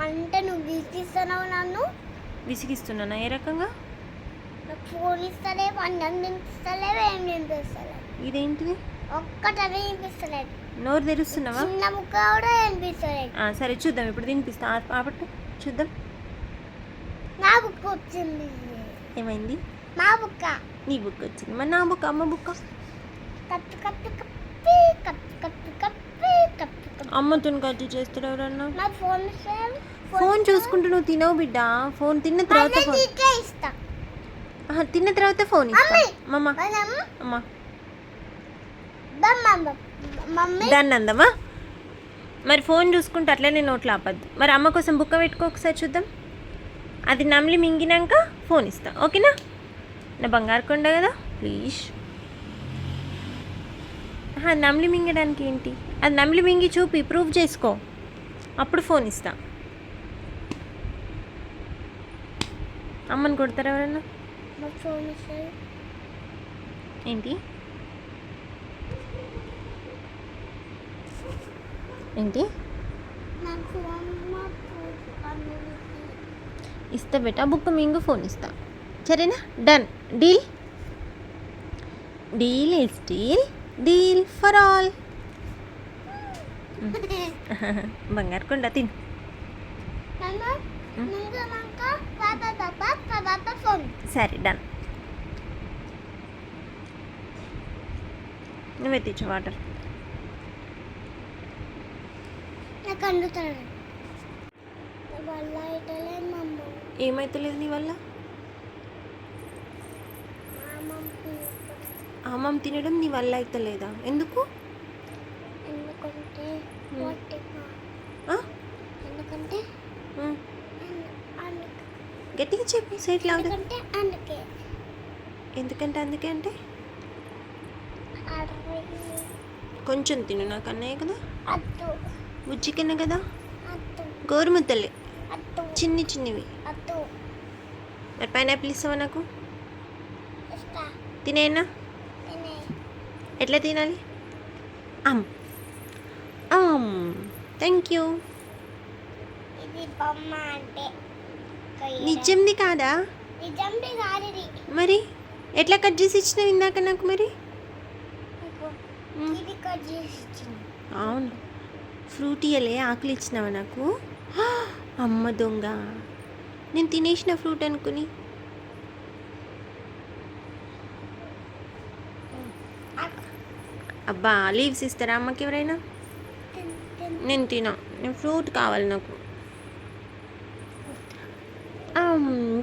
అంటే నువ్వు విసిగిస్తున్నావు నన్ను. విసిగిస్తున్నానా ఏ రకంగా? నాకు ఫోన్ ఇస్తలేవు, అన్నం తినిపిస్తలేవు, ఏం తినిపిస్తలేవు. ఇదేంటిది? ఒక్కటనే తినిపిస్తలేదు. నోరు తెరుస్తున్నావా? చిన్న ముక్క కూడా తినిపిస్తలేదు. సరే చూద్దాం, ఇప్పుడు తినిపిస్తా. ఆపట్టు చూద్దాం. నా బుక్ వచ్చింది. ఏమైంది? మా బుక్క. నీ బుక్ వచ్చింది, మరి నా బుక్ అమ్మ బుక్క. కప్పు కప్పు కప్పి కప్పు కప్పు కప్పి కప్పు కప్పు. అమ్మతో కట్టి చేస్తాడు ఎవరన్నా. నా ఫోన్ ఫోన్ చూసుకుంటూ నువ్వు తినవు బిడ్డ. ఫోన్ తిన్న తర్వాత ఇస్తా. తిన్న తర్వాత ఫోన్ ఇస్తా. మమ్మ అమ్మ మమ్మీ దాన్ని అందమా. మరి ఫోన్ చూసుకుంటే అట్లనే నోట్లో ఆపద్దు. మరి అమ్మ కోసం బుక్క పెట్టుకో, ఒకసారి చూద్దాం. అది నమిలి మింగినాక ఫోన్ ఇస్తా, ఓకేనా? నా బంగారు కొండ కదా, ప్లీజ్. నమిలి మింగడానికి ఏంటి? అది నమిలి మింగి చూపి ప్రూవ్ చేసుకో, అప్పుడు ఫోన్ ఇస్తా. అమ్మని కొడతారా ఎవరన్నా? ఏంటి ఏంటి ఇస్తా బేటా, బుక్ మింగు ఫోన్ ఇస్తా, సరేనా? Done. Deal. Deal is deal. Deal for all. బంగారు కొండ తిను. సరే డన్. నువ్వే తెచ్చు వాటర్. ఏమైతలేదు నీ వల్ల? అమ్మమ్మ తినడం నీ వల్ల అవుతలేదా? ఎందుకు? గట్టిగా చెప్పు, సైట్ లాగా. ఎందుకంటే అందుకే అంటే కొంచెం తిను, నాకు అన్నయ్య కదా, బుజ్జికన్న కదా, గోరుముద్దలే చిన్ని చిన్నవి. మరి పైనాపిల్ ఇస్తావా నాకు? తినేనా? ఎట్లా తినాలి? Thank you. నిజంది కాదా? మరి ఎట్లా కట్ చేసి ఇచ్చినావు ఇందాక నాకు? మరి అవును, ఫ్రూట్ ఇయ్యలే, ఆకులు ఇచ్చినావా నాకు? అమ్మ దొంగ, నేను తినేసిన ఫ్రూట్ అనుకుని. అబ్బా, లీవ్స్ ఇస్తారా అమ్మకి ఎవరైనా? నేను తినా, నేను ఫ్రూట్ కావాలి నాకు.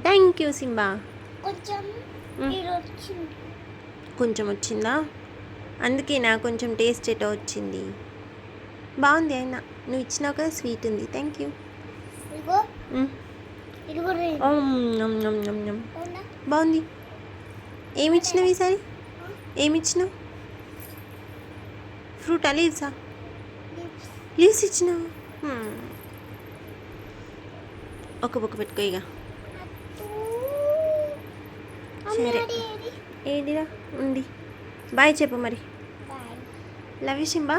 Thank you Simba. కొంచెం వచ్చిందా? అందుకే నా కొంచెం టేస్ట్ ఎటో వచ్చింది. బాగుంది, అయినా నువ్వు ఇచ్చినావు కదా, స్వీట్ ఉంది. Thank you. బాగుంది. ఏమి ఇచ్చినావు ఈసారి? ఏమి ఇచ్చినావు? ఫ్రూటా, లీవ్సా? లీవ్స్ ఇచ్చినావు. ఒక బుక్ పెట్టుకో ఇక. సరే, ఏదిరా ఉంది. బాయ్ చెప్పు మరి. Love you Simba.